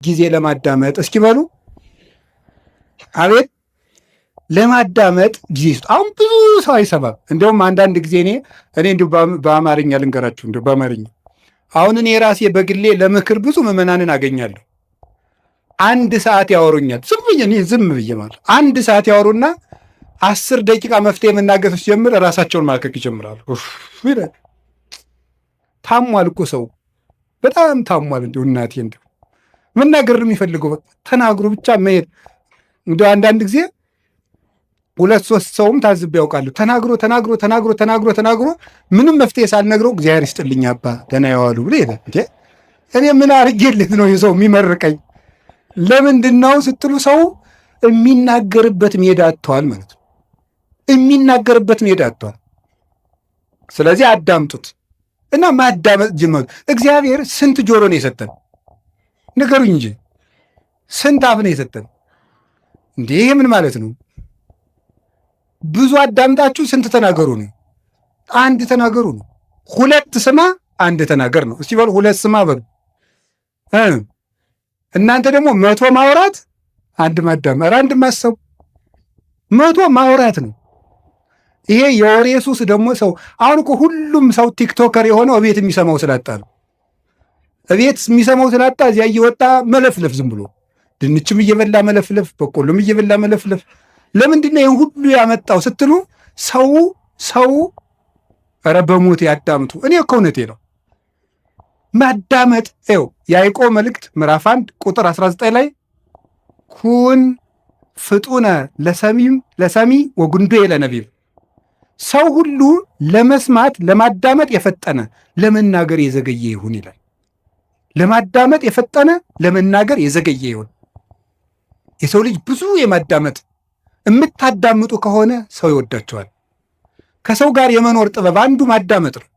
ጊዜ ለማዳመጥ እስኪ በሉ አቤት ለማዳመጥ ጊዜ ስጡ። አሁን ብዙ ሰው አይሰማም። እንደውም አንዳንድ ጊዜ እኔ እንዲሁ በአማርኛ ልንገራችሁ፣ እንዲሁ በአማርኛ አሁን እኔ ራሴ በግሌ ለምክር ብዙ ምዕመናንን አገኛለሁ። 1 ሰዓት ያወሩኛል። ዝም ብዬ ማለት 1 ሰዓት ያወሩና 10 ደቂቃ መፍትሄ መናገር ሲጀምር ራሳቸውን ማልከክ ይጀምራሉ። ታሟል እኮ ሰው በጣም ታሟል። እንዲሁ እናቴ እንዲሁ መናገር ነው የሚፈልገው። ተናግሮ ብቻ መሄድ። እንዲሁ አንዳንድ ጊዜ 2-3 ሰውም ታዝቤ ያውቃሉ። ተናግሮ ምንም መፍትሄ ሳልነግረው እግዚአብሔር ይስጥልኝ አባ ደህና ያዋሉ ብሎ ሄደ። እኔ ምን አድርጌለት ነው የሰው የሚመርቀኝ? ለምንድን ነው ስትሉ ሰው የሚናገርበት ሜዳ አጥተዋል ማለት ነው። የሚናገርበት ሜዳ አጥተዋል። ስለዚህ አዳምጡት እና ማዳመጥ ጀመሩ። እግዚአብሔር ስንት ጆሮ ነው የሰጠን? ንገሩኝ እንጂ ስንት አፍ ነው የሰጠን? እንዴ ይሄ ምን ማለት ነው? ብዙ አዳምጣችሁ ስንት ተናገሩ ነው? 1 ተናገሩ ነው። 2 ስማ 1 ተናገር ነው። እስቲ በሉ 2 ስማ በሉ። እናንተ ደግሞ 100 ማውራት 1 ማዳመጥ 1 ማሰብ 100 ማውራት ነው። ይሄ የወሬ ሱስ ደግሞ ሰው አሁን እኮ ሁሉም ሰው ቲክቶከር የሆነው እቤት የሚሰማው ስላጣ ነው። እቤት የሚሰማው ስላጣ እዚያ እየወጣ መለፍለፍ፣ ዝም ብሎ ድንችም እየበላ መለፍለፍ፣ በቆሎም እየበላ መለፍለፍ። ለምንድን ነው ይህን ሁሉ ያመጣው ስትሉ ሰው ኧረ በሞት ያዳምጡ። እኔ እኮ እውነቴ ነው። ማዳመጥ ው ያዕቆብ መልእክት ምዕራፍ 1 ቁጥር 19 ላይ ኩን ፍጡነ ለሰሚ ወጉንዶ ለነቢብ፣ ሰው ሁሉ ለመስማት ለማዳመጥ የፈጠነ ለመናገር የዘገየ ይሁን ይላል። ለማዳመጥ የፈጠነ ለመናገር የዘገየ ይሁን። የሰው ልጅ ብዙ የማዳመጥ የምታዳምጡ ከሆነ ሰው ይወዳቸዋል። ከሰው ጋር የመኖር ጥበብ አንዱ ማዳመጥ ነው።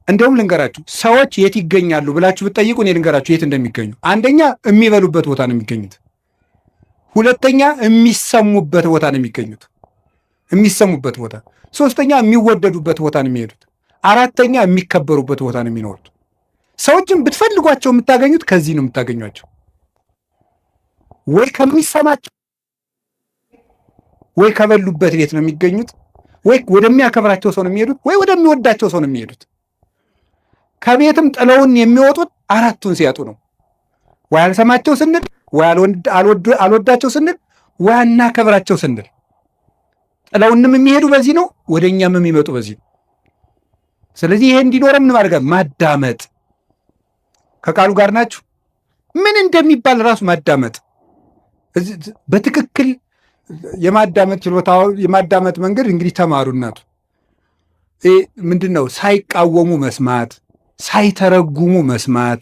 እንደውም ልንገራችሁ፣ ሰዎች የት ይገኛሉ ብላችሁ ብትጠይቁ እኔ ልንገራችሁ የት እንደሚገኙ። አንደኛ የሚበሉበት ቦታ ነው የሚገኙት። 2ኛ የሚሰሙበት ቦታ ነው የሚገኙት። የሚሰሙበት ቦታ። 3ኛ የሚወደዱበት ቦታ ነው የሚሄዱት። 4ኛ የሚከበሩበት ቦታ ነው የሚኖሩት። ሰዎችን ብትፈልጓቸው የምታገኙት ከዚህ ነው የምታገኟቸው። ወይ ከሚሰማቸው ወይ ከበሉበት ቤት ነው የሚገኙት። ወይ ወደሚያከብራቸው ሰው ነው የሚሄዱት፣ ወይ ወደሚወዳቸው ሰው ነው የሚሄዱት። ከቤትም ጥለውን የሚወጡት 4ቱን ሲያጡ ነው። ወይ አልሰማቸው ስንል፣ ወይ አልወዳቸው ስንል፣ ወይ አናከብራቸው ስንል። ጥለውንም የሚሄዱ በዚህ ነው፣ ወደ እኛም የሚመጡ በዚህ ነው። ስለዚህ ይሄ እንዲኖረን ምን ማድረግ? ማዳመጥ። ከቃሉ ጋር ናችሁ? ምን እንደሚባል ራሱ ማዳመጥ በትክክል የማዳመጥ ችሎታ የማዳመጥ መንገድ እንግዲህ ተማሩ። እናቱ ምንድን ነው? ሳይቃወሙ መስማት፣ ሳይተረጉሙ መስማት፣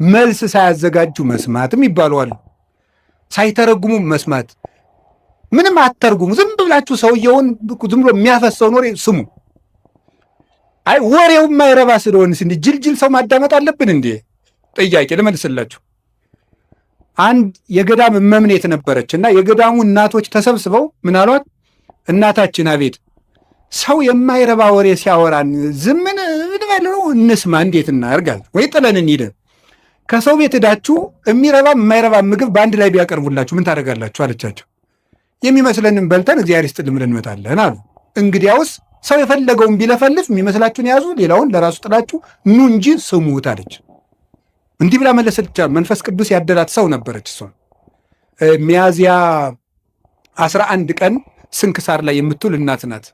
መልስ ሳያዘጋጁ መስማት የሚባሉ አሉ። ሳይተረጉሙ መስማት። ምንም አትተርጉሙ። ዝም ብላችሁ ሰውየውን ዝም ብሎ የሚያፈሰውን ወሬ ስሙ። አይ ወሬው የማይረባ ስለሆንስ እንዴ ጅልጅል ሰው ማዳመጥ አለብን እንዴ? ጥያቄ ልመልስላችሁ። አንድ የገዳም እመምኔት ነበረች እና የገዳሙ እናቶች ተሰብስበው ምን አሏት? እናታችን አቤት ሰው የማይረባ ወሬ ሲያወራን ዝምን ብለው እንስማ፣ እንዴት እናርጋል? ወይ ጥለን እንሂድ። ከሰው ቤት ሄዳችሁ የሚረባ የማይረባ ምግብ በአንድ ላይ ቢያቀርቡላችሁ ምን ታደርጋላችሁ አለቻቸው። የሚመስለንን በልተን እግዚአብሔር ይስጥልን ብለን እንመጣለን አሉ። እንግዲያውስ ሰው የፈለገውን ቢለፈልፍ የሚመስላችሁን ያዙ፣ ሌላውን ለራሱ ጥላችሁ ኑ እንጂ ስሙት አለች። እንዲህ ብላ መለሰች። መንፈስ ቅዱስ ያደላት ሰው ነበረች። እሷ ሚያዝያ 11 ቀን ስንክሳር ላይ የምትውል እናት ናት።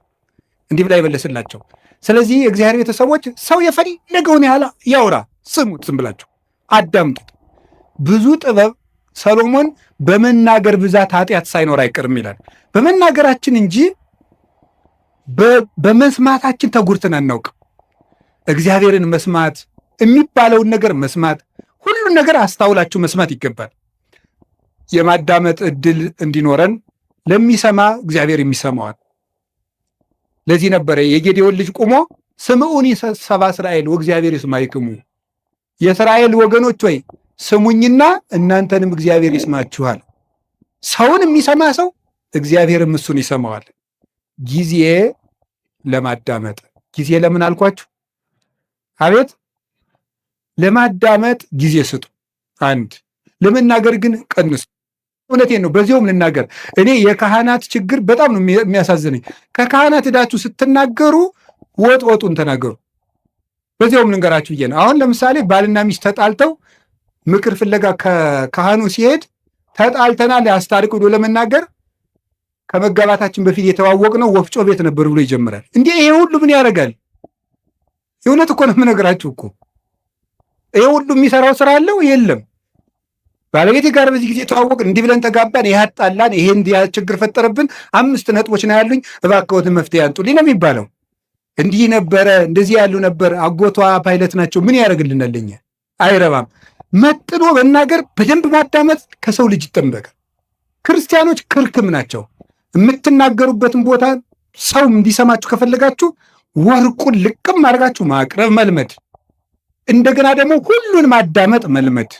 እንዲህ ብላ ይመለስላቸው። ስለዚህ የእግዚአብሔር ቤተሰቦች ሰው የፈለገውን ያህል ያውራ፣ ስሙት፣ ዝም ብላችሁ አዳምጡት። ብዙ ጥበብ ሰሎሞን በመናገር ብዛት ኃጢአት ሳይኖር አይቀርም ይላል። በመናገራችን እንጂ በመስማታችን ተጉርተን አናውቅም። እግዚአብሔርን መስማት የሚባለውን ነገር መስማት፣ ሁሉን ነገር አስታውላችሁ መስማት ይገባል። የማዳመጥ እድል እንዲኖረን ለሚሰማ እግዚአብሔር የሚሰማዋል። ለዚህ ነበረ የጌዴዎን ልጅ ቁሞ ስምዑኒ ሰብአ እስራኤል ወእግዚአብሔር ይስማዕክሙ፣ የእስራኤል ወገኖች ወይ ስሙኝና እናንተንም እግዚአብሔር ይስማችኋል። ሰውን የሚሰማ ሰው እግዚአብሔርም እሱን ይሰማዋል። ጊዜ ለማዳመጥ ጊዜ ለምን አልኳችሁ? አቤት ለማዳመጥ ጊዜ ስጡ። አንድ ለመናገር ግን ቀንሱ። እውነቴን ነው። በዚያውም ልናገር፣ እኔ የካህናት ችግር በጣም ነው የሚያሳዝነኝ። ከካህናት ሄዳችሁ ስትናገሩ ወጡን ተናገሩ። በዚያውም ልንገራችሁ ብዬ ነው። አሁን ለምሳሌ ባልና ሚስት ተጣልተው ምክር ፍለጋ ከካህኑ ሲሄድ ተጣልተናል ያስታርቅ ብሎ ለመናገር ከመጋባታችን በፊት የተዋወቅነው ወፍጮ ቤት ነበር ብሎ ይጀምራል። እንዲህ ይሄ ሁሉ ምን ያደርጋል? የእውነት እኮ ነው የምነግራችሁ እኮ ይሄ ሁሉ የሚሰራው ስራ አለው የለም። ባለቤቴ ጋር በዚህ ጊዜ ተዋወቅን፣ እንዲህ ብለን ተጋባን፣ ይሄ አጣላን፣ ይሄ እንዲህ ችግር ፈጠረብን፣ 5 ነጥቦች ነው ያሉኝ፣ እባክዎትን መፍትሄ ያንጡልኝ ነው የሚባለው። እንዲህ ነበረ፣ እንደዚህ ያሉ ነበር፣ አጎቷ ፓይለት ናቸው፣ ምን ያደርግልናል? ለኛ አይረባም። መጥኖ መናገር፣ በደንብ ማዳመጥ ከሰው ልጅ ይጠበቃል። ክርስቲያኖች ክርክም ናቸው። የምትናገሩበትን ቦታ ሰው እንዲሰማችሁ ከፈለጋችሁ ወርቁን ልቅም አድርጋችሁ ማቅረብ መልመድ፣ እንደገና ደግሞ ሁሉን ማዳመጥ መልመድ።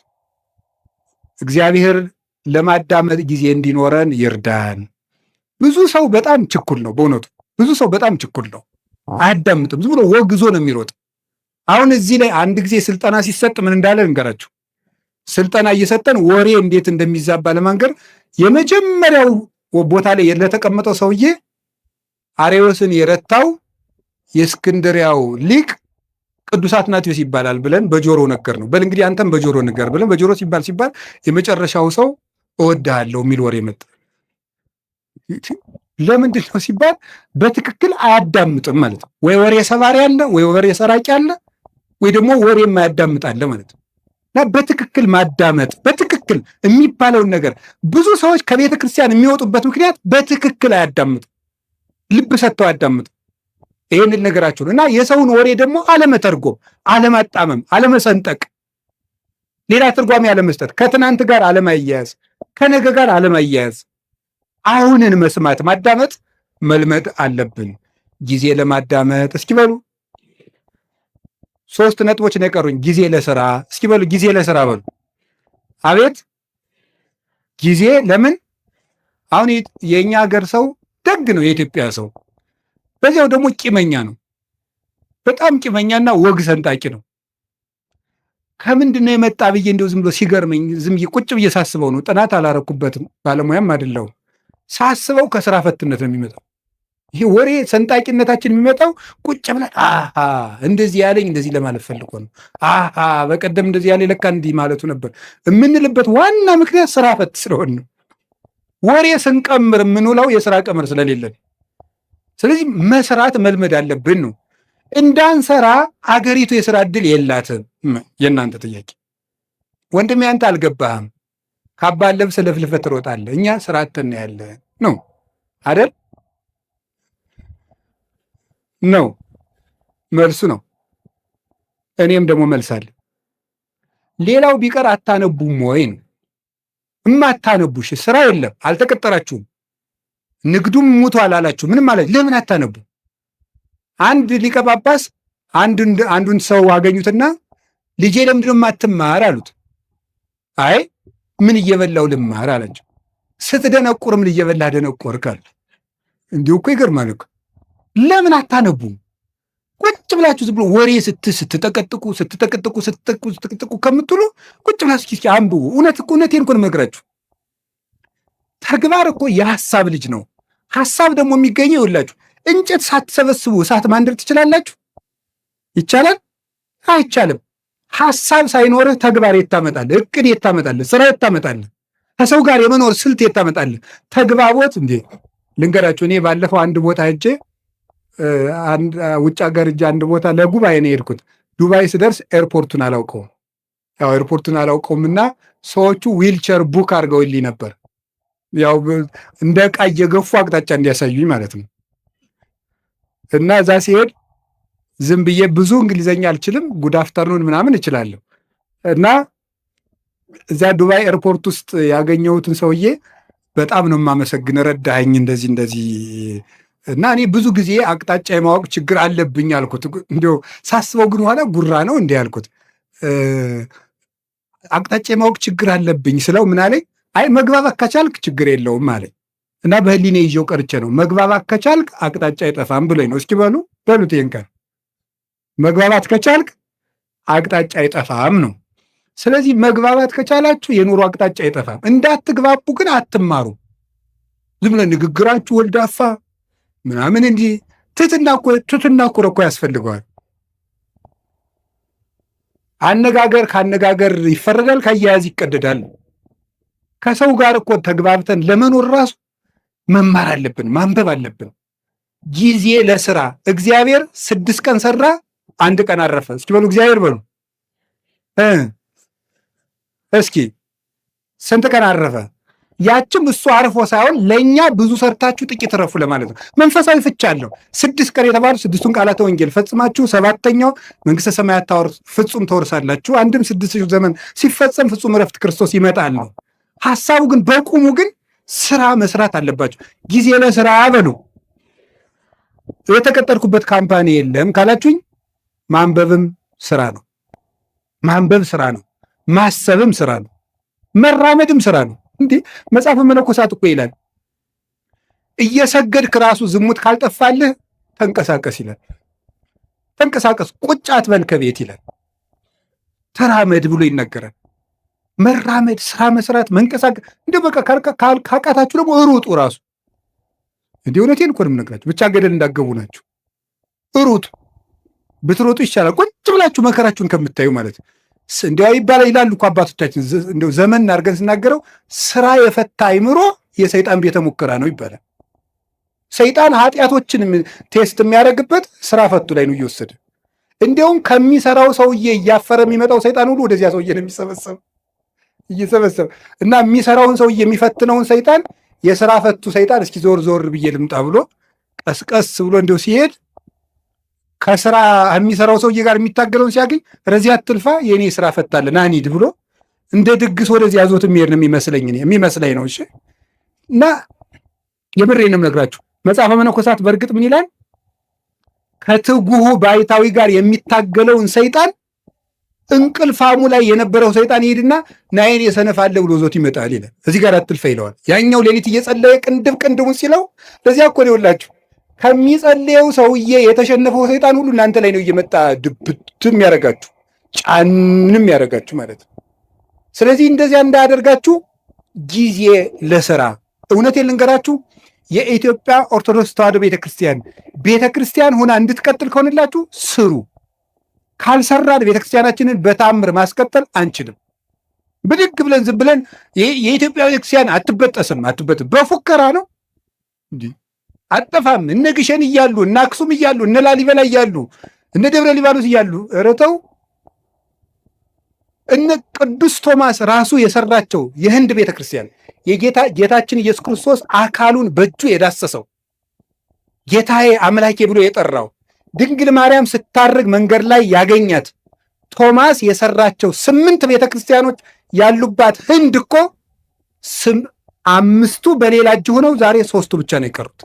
እግዚአብሔር ለማዳመጥ ጊዜ እንዲኖረን ይርዳን። ብዙ ሰው በጣም ችኩል ነው። በእውነቱ ብዙ ሰው በጣም ችኩል ነው፣ አያዳምጥም። ዝም ብሎ ወግዞ ነው የሚሮጥ። አሁን እዚህ ላይ አንድ ጊዜ ስልጠና ሲሰጥ ምን እንዳለ እንገራችሁ። ስልጠና እየሰጠን ወሬ እንዴት እንደሚዛባ ለማንገር የመጀመሪያው ቦታ ላይ ለተቀመጠው ሰውዬ አርዮስን የረታው የእስክንድሪያው ሊቅ ቅዱስ አትናቴዎስ ይባላል ብለን በጆሮ ነገር ነው። በል እንግዲህ አንተም በጆሮ ነገር ብለን በጆሮ ሲባል የመጨረሻው ሰው እወድሃለሁ የሚል ወሬ መጣ። ለምንድን ነው ሲባል በትክክል አያዳምጥም ማለት ነው። ወይ ወሬ ሰባሪ አለ፣ ወይ ወሬ ሰራቂ አለ፣ ወይ ደግሞ ወሬ የማያዳምጥ አለ ማለት ነው። እና በትክክል ማዳመጥ፣ በትክክል የሚባለውን ነገር ብዙ ሰዎች ከቤተ ክርስቲያን የሚወጡበት ምክንያት በትክክል አያዳምጡ፣ ልብ ሰጥተው አያዳምጡ። ይህንን ነገራችሁ ነው። እና የሰውን ወሬ ደግሞ አለመተርጎም፣ አለማጣመም፣ አለመሰንጠቅ፣ ሌላ ትርጓሜ አለመስጠት፣ ከትናንት ጋር አለማያያዝ፣ ከነገ ጋር አለማያያዝ፣ አሁንን መስማት ማዳመጥ መልመድ አለብን። ጊዜ ለማዳመጥ እስኪ በሉ 3 ነጥቦች ነው የቀሩኝ። ጊዜ ለስራ እስኪ በሉ፣ ጊዜ ለስራ በሉ። አቤት ጊዜ ለምን? አሁን የእኛ ሀገር ሰው ደግ ነው፣ የኢትዮጵያ ሰው በዚያው ደግሞ ቂመኛ ነው። በጣም ቂመኛና ወግ ሰንጣቂ ነው። ከምንድን ነው የመጣ ብዬ እንደው ዝም ብሎ ሲገርመኝ ዝም ብዬ ቁጭ ብዬ ሳስበው ነው። ጥናት አላረኩበትም፣ ባለሙያም አይደለሁም። ሳስበው ከስራ ፈትነት ነው የሚመጣው። ይሄ ወሬ ሰንጣቂነታችን የሚመጣው ቁጭ ብለን እንደዚህ ያለኝ እንደዚህ ለማለት ፈልጎ ነው፣ በቀደም እንደዚህ ያለ ለካ እንዲህ ማለቱ ነበር የምንልበት ዋና ምክንያት ስራ ፈት ስለሆን ነው። ወሬ ስንቀምር የምንውለው የስራ ቀመር ስለሌለን፣ ስለዚህ መስራት መልመድ አለብን ነው። እንዳንሰራ አገሪቱ የስራ እድል የላትም። የእናንተ ጥያቄ ወንድሜ፣ አንተ አልገባህም። ካባን ለብሰ ለፍልፈት ትሮጣለህ፣ እኛ ስራ አጥተን ያለ ነው አይደል? ነው መልሱ ነው። እኔም ደግሞ መልሳለሁ። ሌላው ቢቀር አታነቡም ወይ ነው። እማታነቡሽ ስራ የለም፣ አልተቀጠራችሁም፣ ንግዱም ሙቷል አላችሁ። ምንም ማለት ለምን አታነቡ? አንድ ሊቀ ጳጳስ አንዱን ሰው አገኙትና ልጄ ለምንድነው የማትማር አሉት። አይ ምን እየበላው ልማር አላቸው። ስትደነቁር ምን እየበላህ ደነቆርክ አለ። እንዲሁ እኮ ይገርማል እኮ። ለምን አታነቡም? ቁጭ ብላችሁ ዝም ብሎ ወሬ ስትጠቀጥቁ ከምትሉ ቁጭ ብላችሁ እስኪ አንብቡ። እውነቴን እኮ ነው የምነግራችሁ። ተግባር እኮ የሐሳብ ልጅ ነው። ሐሳብ ደግሞ የሚገኘው ይኸውላችሁ፣ እንጨት ሳትሰበስቡ እሳት ማንደድ ትችላላችሁ? ይቻላል? አይቻልም። ሐሳብ ሳይኖርህ ተግባር የታመጣለህ? እቅድ የታመጣለህ? ስራ የታመጣለህ? ከሰው ጋር የመኖር ስልት የታመጣለህ? ተግባቦት እንዴ! ልንገራችሁ፣ እኔ ባለፈው አንድ ቦታ ሄጄ ውጭ ሀገር ሄጄ አንድ ቦታ ለጉባኤ ነው የሄድኩት። ዱባይ ስደርስ ኤርፖርቱን አላውቀውም። ያው ኤርፖርቱን አላውቀውም እና ሰዎቹ ዊልቸር ቡክ አድርገውልኝ ነበር። ያው እንደ ዕቃ እየገፉ አቅጣጫ እንዲያሳዩኝ ማለት ነው። እና እዛ ሲሄድ ዝም ብዬ ብዙ እንግሊዘኛ አልችልም፣ ጉድ አፍተርኑን ምናምን እችላለሁ። እና እዛ ዱባይ ኤርፖርት ውስጥ ያገኘሁትን ሰውዬ በጣም ነው የማመሰግን፣ ረዳኸኝ እንደዚህ እና እኔ ብዙ ጊዜ አቅጣጫ የማወቅ ችግር አለብኝ አልኩት። እንዲያው ሳስበው ግን ኋላ ጉራ ነው እንዲህ ያልኩት። አቅጣጫ የማወቅ ችግር አለብኝ ስለው ምን አለኝ? አይ መግባባት ከቻልክ ችግር የለውም አለኝ። እና በህሊኔ ይዤው ቀርቼ ነው መግባባት ከቻልክ አቅጣጫ አይጠፋም ብሎኝ ነው። እስኪ በሉት ይሄን ቀን መግባባት ከቻልክ አቅጣጫ አይጠፋም ነው። ስለዚህ መግባባት ከቻላችሁ የኑሮ አቅጣጫ አይጠፋም። እንዳትግባቡ ግን አትማሩ። ዝም ብለን ንግግራችሁ ወልዳፋ ምናምን እንዲህ ትሕትና እኮ ያስፈልገዋል። አነጋገር ካነጋገር ይፈረዳል፣ ካያያዝ ይቀደዳል። ከሰው ጋር እኮ ተግባብተን ለመኖር ራሱ መማር አለብን፣ ማንበብ አለብን። ጊዜ ለስራ እግዚአብሔር 6 ቀን ሰራ፣ 1 ቀን አረፈ። እስኪ በሉ እግዚአብሔር በሉ እስኪ ስንት ቀን አረፈ? ያችም እሱ አርፎ ሳይሆን ለእኛ ብዙ ሰርታችሁ ጥቂት ረፉ ለማለት ነው። መንፈሳዊ ፍቻ አለው። 6 ቀን የተባሉ 6ቱን ቃላተ ወንጌል ፈጽማችሁ 7ኛው መንግስተ ሰማያት ፍጹም ተወርሳላችሁ። አንድም 6000 ዘመን ሲፈጸም ፍጹም እረፍት ክርስቶስ ይመጣል ነው ሐሳቡ። ግን በቁሙ ግን ስራ መስራት አለባችሁ። ጊዜ ለስራ በሉ። የተቀጠርኩበት ካምፓኒ የለም ካላችሁኝ ማንበብም ስራ ነው። ማንበብ ስራ ነው። ማሰብም ስራ ነው። መራመድም ስራ ነው። እንዴ መጽሐፈ መነኮሳት እኮ ይላል እየሰገድክ ራሱ ዝሙት ካልጠፋልህ ተንቀሳቀስ ይላል። ተንቀሳቀስ፣ ቁጭ አትበል ከቤት ይላል። ተራመድ ብሎ ይነገራል። መራመድ፣ ስራ መስራት፣ መንቀሳቀስ። እንደ በቃ ካቃታችሁ ደግሞ ሩጡ ራሱ። እንዴ እውነቴን እኮ ነው የምነግራችሁ። ብቻ ገደል እንዳገቡ ናችሁ። ሩጡ፣ ብትሮጡ ይሻላል ቁጭ ብላችሁ መከራችሁን ከምታዩ ማለት ነው። እንዲያው ይባላል ይላሉ እኮ አባቶቻችን። እንደው ዘመን አድርገን ስናገረው ስራ የፈታ አይምሮ የሰይጣን ቤተ ሙከራ ነው ይባላል። ሰይጣን ኃጢአቶችን ቴስት የሚያደርግበት ስራ ፈቱ ላይ ነው እየወሰደ። እንዲያውም ከሚሰራው ሰውዬ እያፈረ የሚመጣው ሰይጣን ሁሉ ወደዚያ ሰውዬ ነው እየሰበሰበ እና የሚሰራውን ሰውዬ የሚፈትነውን ሰይጣን የስራ ፈቱ ሰይጣን እስኪ ዞር ዞር ብዬ ልምጣ ብሎ ቀስቀስ ብሎ እንዲያው ሲሄድ ከስራ የሚሰራው ሰውዬ ጋር የሚታገለውን ሲያገኝ ረዚያ አትልፋ የኔ ስራ ፈታለ ናኒድ ብሎ እንደ ድግስ ወደዚያ ዞት የሚሄድ ነው የሚመስለኝ ነው። እሺ እና የምሬንም ነግራችሁ መጽሐፈ መነኮሳት በእርግጥ ምን ይላል? ከትጉሁ ባይታዊ ጋር የሚታገለውን ሰይጣን እንቅልፋሙ ላይ የነበረው ሰይጣን ይሄድና ናይን የሰነፋለ ብሎ ዞት ይመጣል ይላል። እዚህ ጋር አትልፋ ይለዋል። ያኛው ሌሊት እየጸለየ ቅንድቡን ሲለው ለዚያ እኮ ነው ይውላችሁ ከሚጸልየው ሰውዬ የተሸነፈው ሰይጣን ሁሉ እናንተ ላይ ነው እየመጣ ድብትም ያደርጋችሁ ጫንም ያደርጋችሁ ማለት ነው። ስለዚህ እንደዚያ እንዳያደርጋችሁ ጊዜ ለስራ። እውነቴን ልንገራችሁ የኢትዮጵያ ኦርቶዶክስ ተዋሕዶ ቤተክርስቲያን ሆና እንድትቀጥል ከሆነላችሁ ስሩ። ካልሰራን ቤተክርስቲያናችንን በታምር ማስቀጠል አንችልም። ብድግ ብለን ዝም ብለን የኢትዮጵያ ቤተክርስቲያን አትበጠስም በፉከራ ነው እንዲህ አጠፋም። እነ ግሸን እያሉ እነ አክሱም እያሉ እነ ላሊበላ እያሉ እነ ደብረ ሊባኖስ እያሉ ረተው እነ ቅዱስ ቶማስ ራሱ የሰራቸው የህንድ ቤተክርስቲያን ጌታችን ኢየሱስ ክርስቶስ አካሉን በእጁ የዳሰሰው ጌታዬ አምላኬ ብሎ የጠራው ድንግል ማርያም ስታርግ መንገድ ላይ ያገኛት ቶማስ የሰራቸው 8 ቤተክርስቲያኖች ያሉባት ህንድ እኮ 5ቱ በሌላ እጅ ሆነው ዛሬ 3ቱ ብቻ ነው የቀሩት።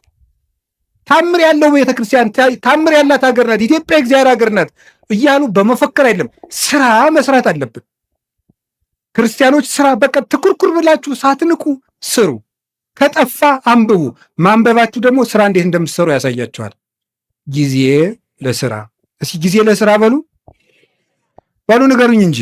ታምር ያለው ቤተክርስቲያን ታምር ያላት ሀገር ናት ኢትዮጵያ፣ እግዚአብሔር ሀገር ናት እያሉ በመፈከር አይደለም፣ ስራ መስራት አለብን። ክርስቲያኖች ስራ በቃ ትኩርኩር ብላችሁ ሳትንቁ ስሩ። ከጠፋ አንብቡ። ማንበባችሁ ደግሞ ስራ እንዴት እንደምትሰሩ ያሳያችኋል። ጊዜ ለስራ። እስኪ ጊዜ ለስራ በሉ ንገሩኝ እንጂ